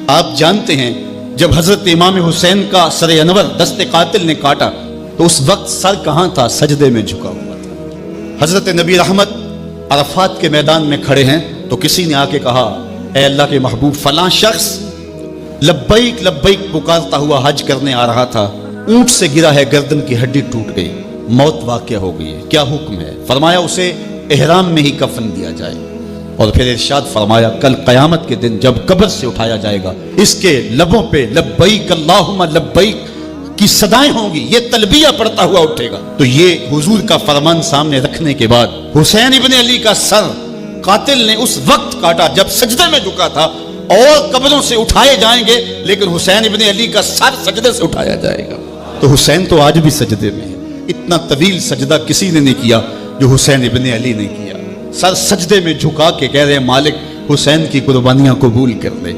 आप जानते हैं जब हजरत इमाम हुसैन का सर अनवर दस्ते कातिल ने काटा तो उस वक्त सर कहां था? सजदे में झुका हुआ था। हजरत नबी रहमत अरफात के मैदान में खड़े हैं तो किसी ने आके कहा, ए अल्लाह के महबूब, फलां शख्स लब्बैक लब्बैक पुकारता हुआ हज करने आ रहा था, ऊंट से गिरा है, गर्दन की हड्डी टूट गई, मौत वाक़या हो गई है, क्या हुक्म है? फरमाया उसे एहराम में ही कफन दिया जाए। और फिर इरशाद फरमाया कल क़यामत के दिन जब कब्र से उठाया जाएगा, इसके लबों पे लब्बैक अल्लाहुम्मा लब्बैक की सदाएं होंगी, ये तलबिया पढ़ता हुआ उठेगा। तो ये हुजूर का फरमान सामने रखने के बाद हुसैन इब्ने अली का सर कातिल ने उस वक्त काटा जब सजदे में झुका था, और कब्रों से उठाए जाएंगे लेकिन हुसैन इब्ने अली का सर सजदे से उठाया जाएगा। तो हुसैन तो आज भी सजदे में है। इतना तवील सजदा किसी ने नहीं किया जो हुसैन इब्ने अली ने किया। सर सजदे में झुका के कह रहे हैं, मालिक हुसैन की कुर्बानियां कबूल कर ले।